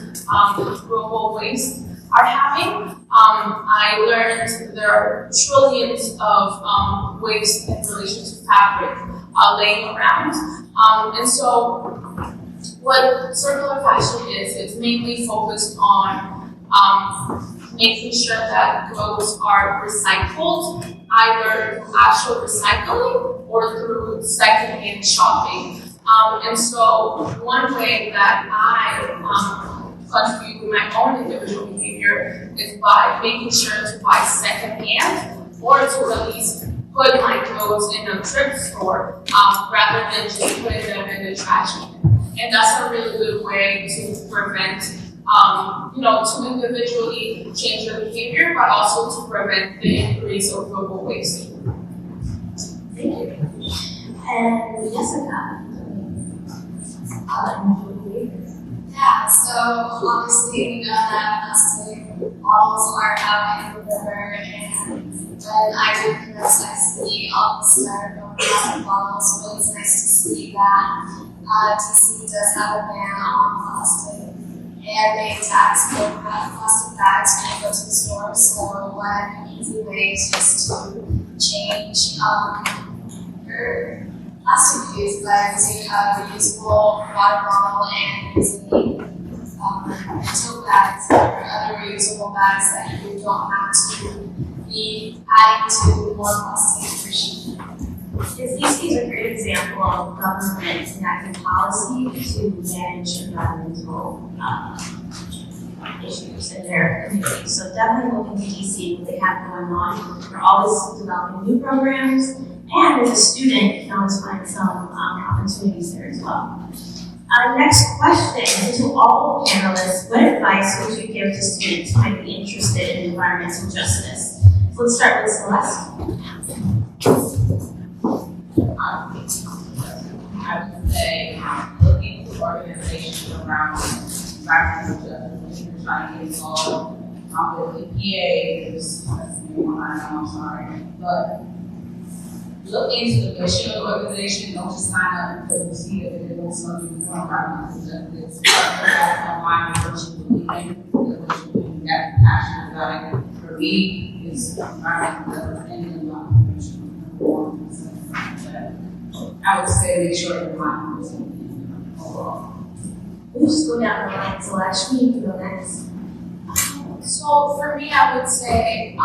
global waste are having. I learned there are trillions of waste in relation to fabric laying around. And so what circular fashion is, it's mainly focused on making sure that clothes are recycled, either through actual recycling or through second-hand shopping. And so one way that I contribute with my own individual behavior is by making sure to buy second-hand or to at least put my clothes in a thrift store rather than just putting them in the trash can. And that's a really good way to prevent, to individually change your behavior, but also to prevent the increase of global waste. Thank you. And Yesica. Yeah, so obviously we know that plastic bottles are out in the river, and when I do this, I see all the styrofoam plastic bottles, so it's nice to see that DC does have a ban on plastic, and they tax plastic bags when you go to the store. So one easy way is just to change your plastic use by using a reusable water bottle and using tote bags or other reusable bags that you don't have to be adding to more plastic pollution. DC is a great example of government enacting policy to manage environmental issues in their community. So definitely look into DC, what they have going on. They're always developing new programs, and as a student, you can always find some opportunities there as well. Next question to all panelists: what advice would you give to students who might be interested in environmental justice? So let's start with Celeste. I would say looking for organizations around environmental justice and trying to get involved with EPA. There's I'm sorry, but look into the mission of the organization. Don't just sign up because you see that they're doing something for environmental justice. That's online with what you believe in, what you believe that passionate about it. For me, it's environmental justice and environmental. I would say make sure that my person overall. We'll just go down the line. So Lakshmi, you can go next. So for me, I would say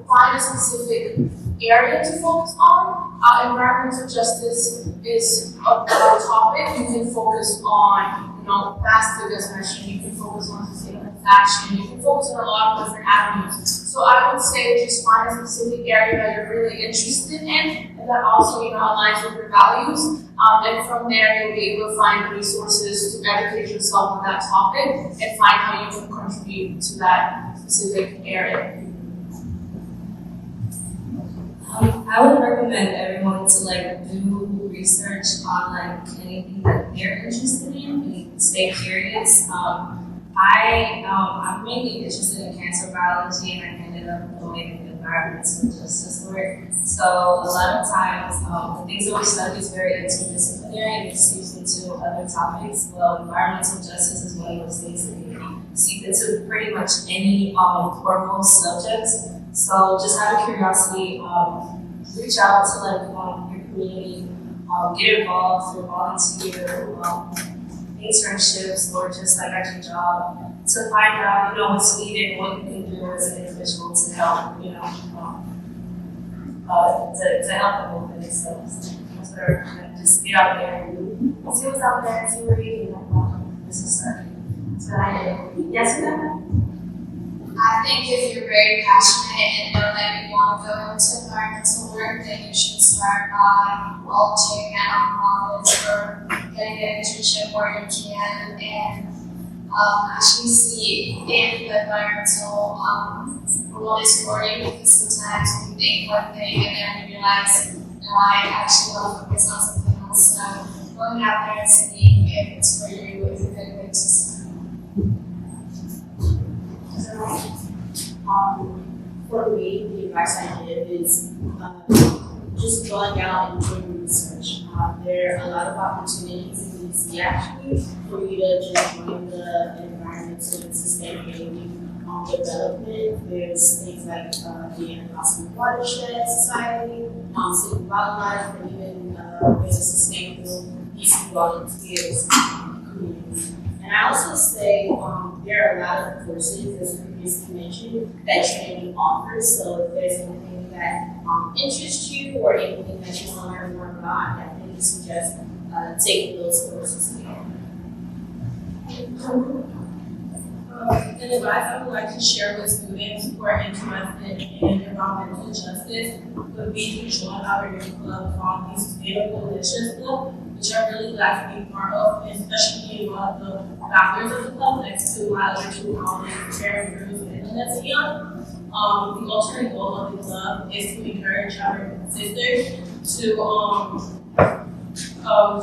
find a specific area to focus on. Environmental justice is a topic. You can focus on, plastic as mentioned. You can focus on sustainable fashion. You can focus on a lot of different avenues. So I would say just find a specific area that you're really interested in, and that also aligns with your values. And from there, you'll be able to find resources to educate yourself on that topic and find how you can contribute to that specific area. I would recommend everyone to do research on anything that they're interested in and stay curious. I'm mainly interested in cancer biology, and I ended up doing environmental justice work. So a lot of times, the things that we study is very interdisciplinary, and it's usually to other topics. Well, environmental justice is one of those things that you can seep into pretty much any or most subjects. So just out of curiosity, reach out to your community, get involved through volunteer, internships, or just at your job to find out, what's needed, what you can do as an individual to help, to help the movement itself. So that's what I recommend. Just get out there and see what's out there and see where you can help. society. So Yesica? I think if you're very passionate and know that you want to go into environmental work, then you should start by volunteering at nonprofits or getting an internship where you can and actually see if the environmental role is for you, because sometimes you think one thing and then you realize, no, I actually want to focus on something else. So going out there and seeing if it's for you is a good way to start. For me, the advice I give is just going out and doing research. There are a lot of opportunities in DC actually for you to just join the environmental and sustainability development. There's things like the Impossible Watershed Society, City Wildlife, and even there's a sustainable DC volunteers community. And I also say there are a lot of courses, as previously mentioned, that Trinity offers. So if there's anything that interests you or anything that you want to learn more about, I definitely suggest taking those courses again. An advice I would like to share with students who are interested in environmental justice would be to join our youth club called the Sustainable Initiative Club, which I'm really glad to be part of, especially being one of the founders of the club next to my other two colleagues, Aaryah and Celeste. The ultimate goal of the club is to encourage our sisters to focus on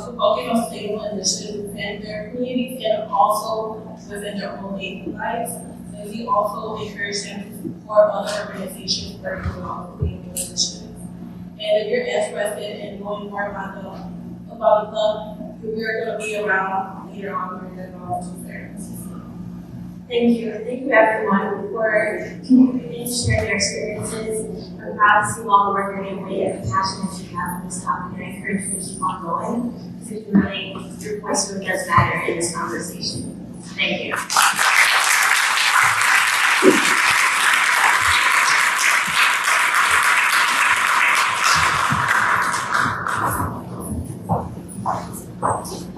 sustainable initiatives within their communities and also within their own daily lives. And we also encourage them to support other organizations working on sustainable initiatives. And if you're interested in knowing more about the club, we're going to be around later on during the Tuesday. Thank you. Thank you everyone for continuing to share your experiences. I'm proud to see all the work you're doing and the passion that you have for this topic, and I encourage you to keep on going because your voice really does matter in this conversation. Thank you.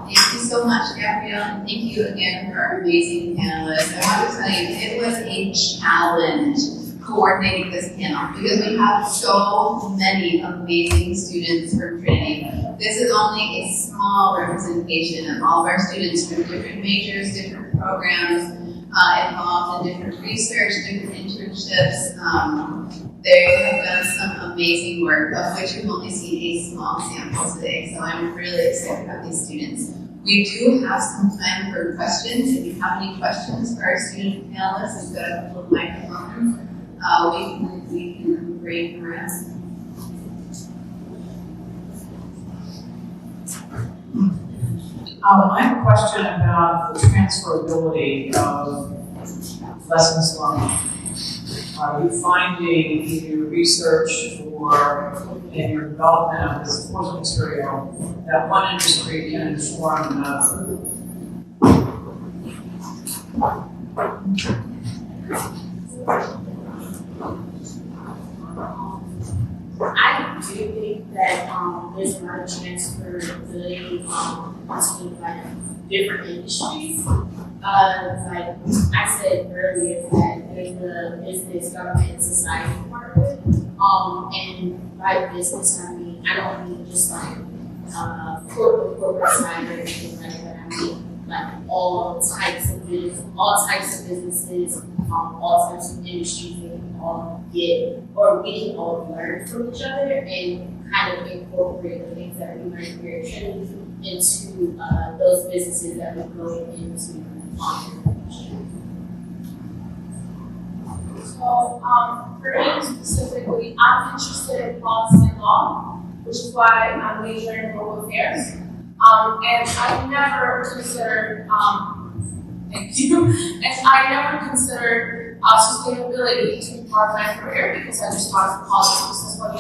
Thank you so much, Gabrielle, and thank you again for our amazing panelists. I want to tell you, it was a challenge coordinating this panel because we have so many amazing students from Trinity. This is only a small representation of all of our students from different majors, different programs, involved in different research, different internships. They have done some amazing work, of which we've only seen a small sample today. So I'm really excited about these students. We do have some time for questions. If you have any questions for our student panelists, we've got a couple of microphones. We can bring them around. I have a question about the transferability of lessons learned. Are you finding in your research or in your development of this course material that one industry can inform another? I do think that there's a lot of transferability between like different industries. Like I said earlier, that there's the business, government, and society part of it. And by business, I mean I don't mean just like corporate side or anything like that. I mean like all types of businesses, all types of industries that we all get, or we can all learn from each other and kind of incorporate the things that we learn here at Trinity into those businesses that we're going into. So, for me specifically, I'm interested in policy and law, which is why I'm majoring in global affairs. And I never considered, thank you, and I never considered sustainability to be part of my career because I just thought of politics. That's what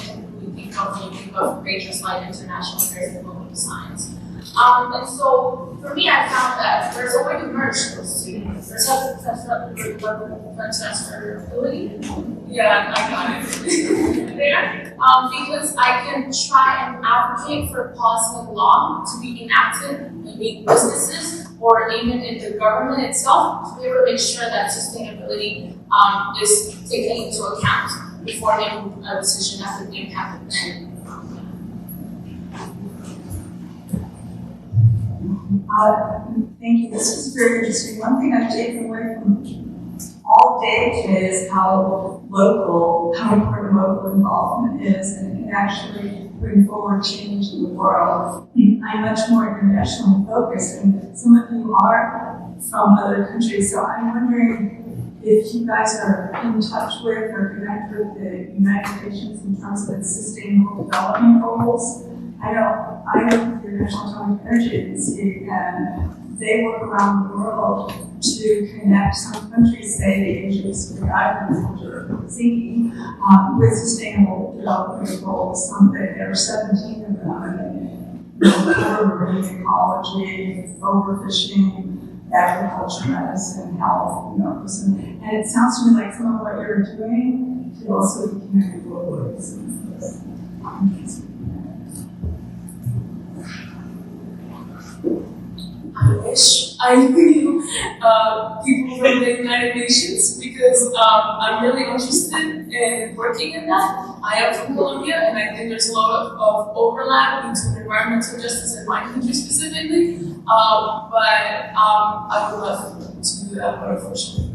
you think of when you think of majors like international affairs and global science. And so for me, I found that there's a way to merge those two. There's something that's not the transferability. Yeah, I got it. There. Because I can try and advocate for policy and law to be enacted in big businesses or even in the government itself, to be able to make sure that sustainability is taken into account before making a decision as to the impact of the environment. Thank you. This is very interesting. One thing I've taken away from all day today is how important local involvement is, and it can actually bring forward change in the world. I'm much more internationally focused, and some of you are from other countries, so I'm wondering if you guys are in touch with or connect with the United Nations in terms of its Sustainable Development Goals. I know with the International Atomic Energy Agency, and they work around the world to connect some countries, say the Asia Pacific Islands, which are sinking, with sustainable development goals. There are 17 of them, and marine ecology, overfishing, agriculture, medicine, health, and it sounds to me like some of what you're doing could also be connected globally. I wish I knew people from the United Nations, because I'm really interested in working in that. I am from Colombia, and I think there's a lot of overlap between environmental justice in my country specifically. But I would love to do that, but unfortunately,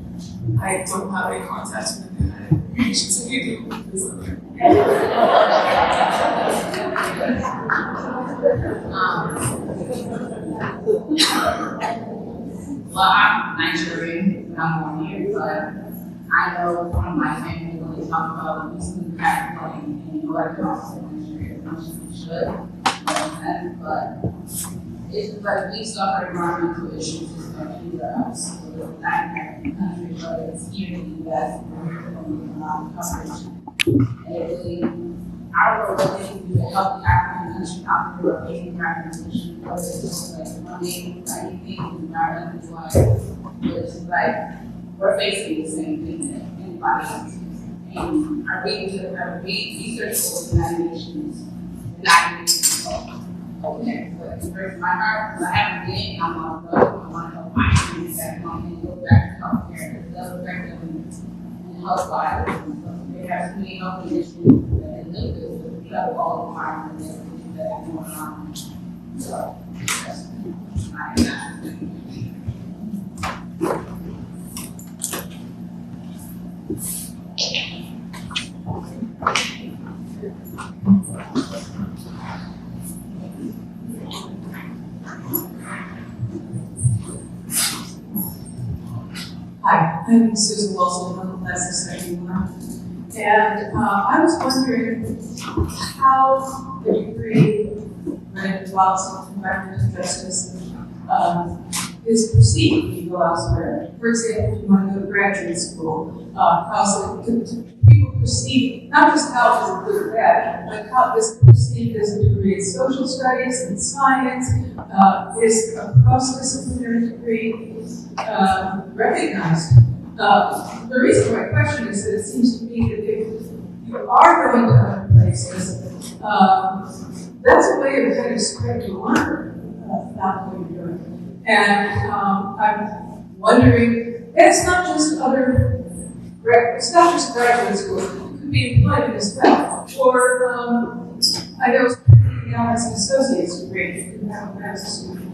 I don't have any contacts with the United Nations. If you do, please let me know. Well, I'm Nigerian, but I'm born here, but I know from my family when they talk about using the crack playing and what it costs in Nigeria as much as we should, but it's like we suffer environmental issues just like anywhere else. So the Latin American countries, whether it's here in the US, we're doing a lot of coverage. And it really, I don't know what they can do to help the African country out there facing environmental issues, whether it's like money, like anything environmental wise, but it's like we're facing the same thing that anybody else is. And our research for the United Nations, not even okay, but for my heart, because I haven't been, I'm on the road, I want to help my community back home and go back to healthcare. It does affect them in health-wise. They have so many health issues that they live with, but we have all the environment and everything that are going on. So, that's my Hi, I'm Susan Wilson from the Plastics Study. And I was wondering how the degree related to policy environmental justice is perceived when you go elsewhere. For example, if you want to go to graduate school, how people perceive not just how is it good or bad, but how is it perceived as a degree in social studies and science, is a cross-disciplinary degree recognized. The reason for my question is that it seems to me that if you are going to other places, that's a way of kind of spread to learn about what you're doing. And I'm wondering, and it's not just graduate school, it could be employment as well. Or I know now has an associate's degree, you can have a master's degree.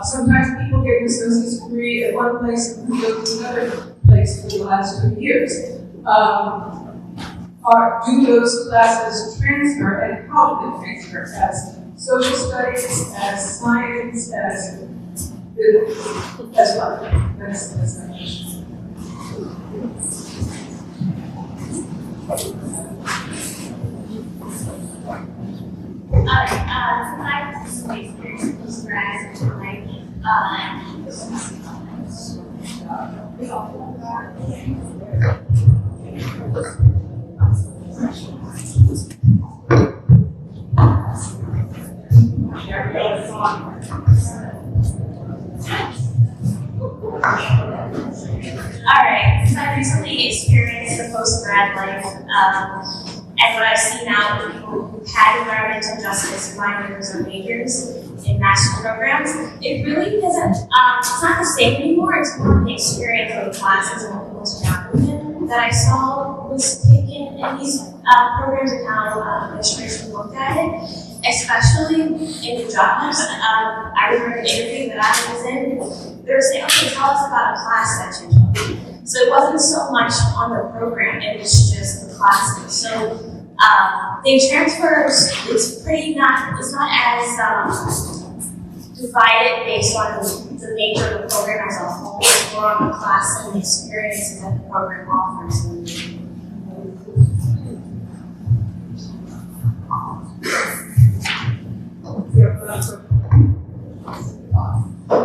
Sometimes people get an associate's degree at one place and go to another place for the last 2 years. Do those classes transfer, and how do they transfer? As social studies, as science, as well? That's my question. So I have some experience in postgrad, Alright, so I've recently experienced the postgrad life, and what I've seen now with people who've had environmental justice minors or majors in master programs, it really doesn't it's not the same anymore. It's more of the experience of the classes and what people surrounding him that I saw was taken in these programs and how administration looked at it, especially in the Doughnut. I remember an interview that I was in. They were saying, okay, tell us about a class that you took. So it wasn't so much on the program, it was just the classes. So the transfers, it's not as divided based on the nature of the program as a whole. It's more on the class and the experiences that the program offers.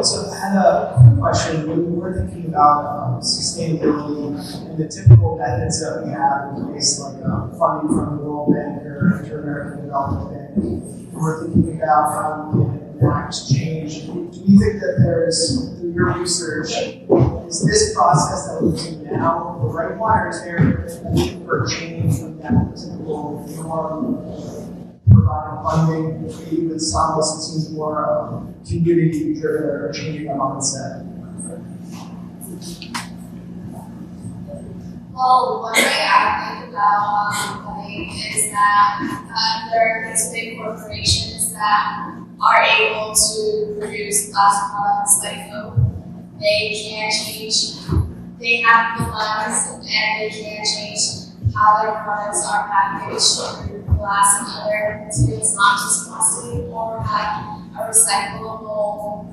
So I had a quick question. When we were thinking about sustainability and the typical methods that we have in place, like funding from the World Bank or Inter-American Development Bank, and we're thinking about how we can enact change. Do you think that there's, through your research, is this process that we're doing now the right one, or is there a need for change from that typical norm? Providing funding, maybe with some, it seems more community-driven or changing the mindset. Well, one way I think about funding is that there are these big corporations that are able to produce plastic products like Coke. They can change, they have the funds, and they can change how their products are packaged through glass and other materials, not just plastic, or have a recyclable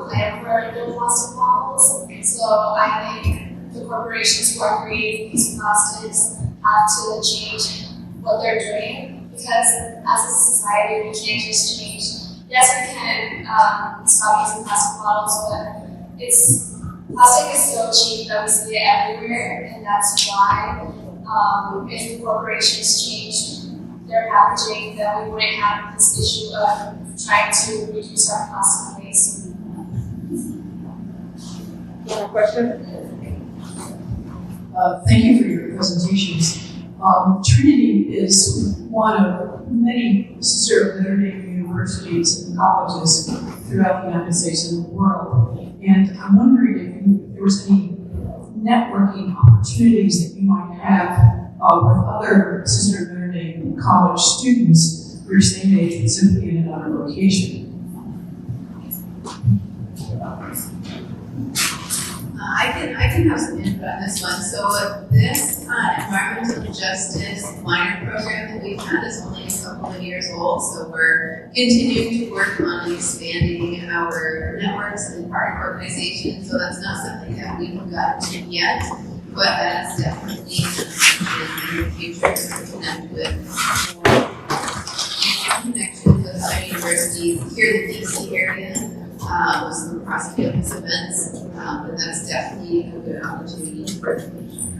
plan for their plastic bottles. So I think the corporations who are creating these plastics have to change what they're doing, because as a society we can't just change. Yes, we can stop using plastic bottles, but plastic is so cheap that we see it everywhere, and that's why if the corporations changed their packaging, then we wouldn't have this issue of trying to reduce our plastic waste. One question? Thank you for your presentations. Trinity is one of many sister Notre Dame universities and colleges throughout the United States and the world. And I'm wondering if there was any networking opportunities that you might have with other sister Notre Dame college students who are same age but simply in another location. I can have some input on this one. So this environmental justice minor program that we've had is only a couple of years old. So we're continuing to work on expanding our networks and partner organizations. So that's not something that we've gotten to yet, but that's definitely something in the future to connect with more. And connections with other universities here in the DC area. With some cross-campus events, but that's definitely a good opportunity for the future.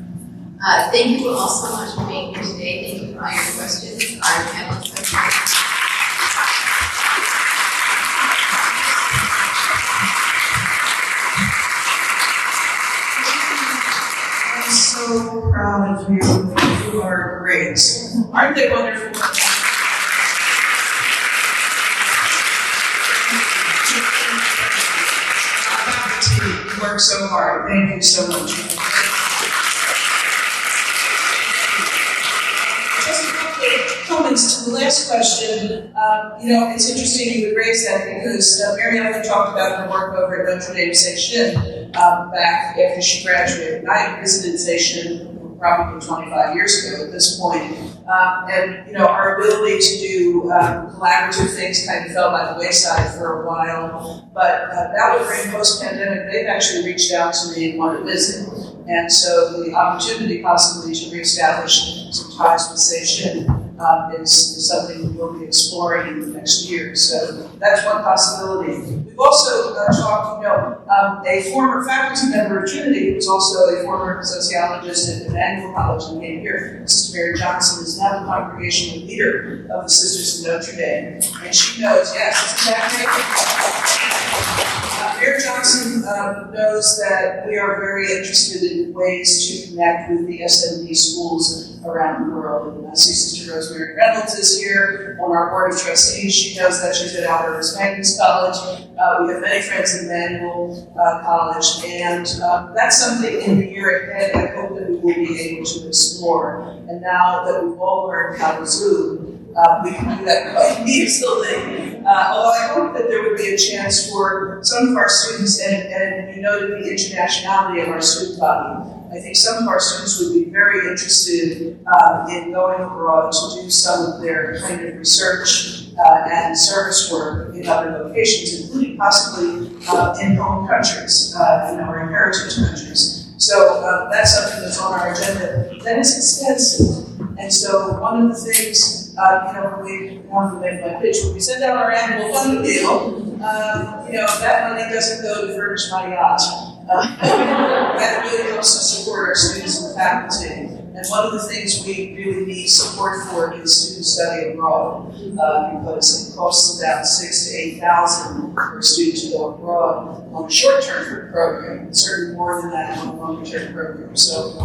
Thank you all so much for being here today. Thank you for all your questions. Our panelists are I'm so proud of you. You are great. Aren't they wonderful? You work so hard. Thank you so much. Just a couple of comments to the last question. It's interesting you would raise that because Aaryah talked about her work over at Notre Dame Section back after she graduated. I visited Section probably 25 years ago at this point. Our ability to do collaborative things kind of fell by the wayside for a while. But that was during post-pandemic. They've actually reached out to me and wanted to visit. And so the opportunity possibly to reestablish some ties with Section is something we will be exploring in the next year. So that's one possibility. We've also talked, a former faculty member of Trinity, who's also a former sociologist at Emmanuel College and came here, Sister Mary Johnson, is now the congregational leader of the Sisters of Notre Dame. And she knows, yes, exactly. Mary Johnson knows that we are very interested in ways to connect with the SMD schools around the world. And I see Sister Rosemary Reynolds is here on our board of trustees. She does that. She's at Albertus Magnus College. We have many friends at Emmanuel College, and that's something in the year ahead I hope that we will be able to explore. And now that we've all learned how to Zoom, we can do that quite easily. Although I hope that there would be a chance for some of our students, and you noted the internationality of our student body. I think some of our students would be very interested in going abroad to do some of their kind of research and service work in other locations, including possibly in home countries, or in heritage countries. So that's something that's on our agenda. That is extensive. And so one of the things, when we want to make my pitch, when we send out our annual fund appeal, that money doesn't go to furnish my yacht. That really helps to support our students and faculty. And one of the things we really need support for is student study abroad, because it costs about $6,000 to $8,000 for a student to go abroad on a short-term program, certainly more than that on a longer-term program. So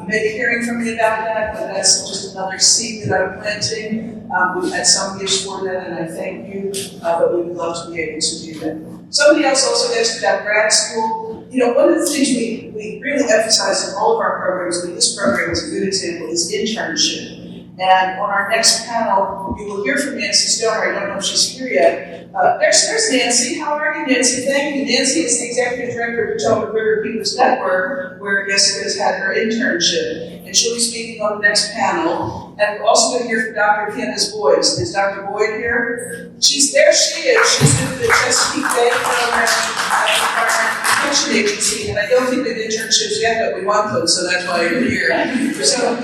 you may be hearing from me about that, but that's just another seed that I'm planting. We've had some gifts for that, and I thank you, but we would love to be able to do that. Somebody else also asked about grad school. One of the things we really emphasize in all of our programs, but this program is a good example, is internship. And on our next panel, you will hear from Nancy Stoner. I don't know if she's here yet. There's Nancy. How are you, Nancy? Thank you. Nancy is the executive director of Potomac River People's Network, where Yesica has had her internship. And she'll be speaking on the next panel. And we're also going to hear from Dr. Candace Boyd. Is Dr. Boyd here? There she is. She's with the Chesapeake Bay Program Protection Agency. And I don't think they've internships yet, but we want them, so that's why you're here. So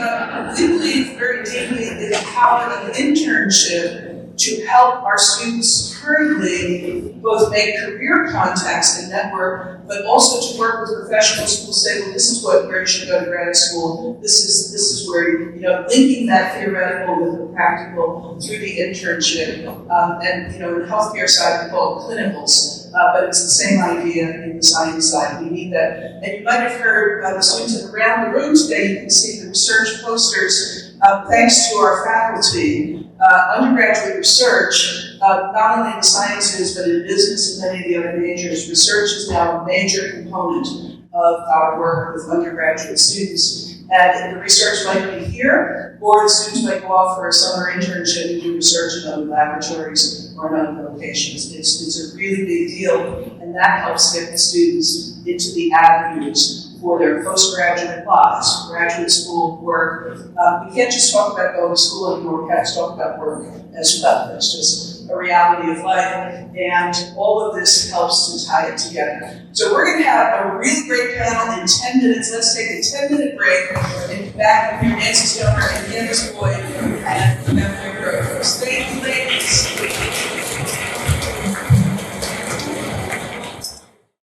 we believe very deeply in the power of internship to help our students currently both make career contacts and network, but also to work with professionals who will say, well, this is where you should go to grad school. This is where, linking that theoretical with the practical through the internship. And in the healthcare side, we call it clinicals. But it's the same idea in the science side. We need that. And you might have heard the students around the room today, you can see the research posters, thanks to our faculty. Undergraduate research, not only in the sciences, but in business and many of the other majors, research is now a major component of our work with undergraduate students. And the research might be here, or the students might go off for a summer internship and do research in other laboratories or in other locations. It's a really big deal, and that helps get the students into the avenues for their postgraduate lives, graduate school work. We can't just talk about going to school anymore, we have to talk about work as well. It's just a reality of life, and all of this helps to tie it together. So we're going to have a really great panel in 10 minutes. Let's take a 10-minute break and back with Nancy Stoner and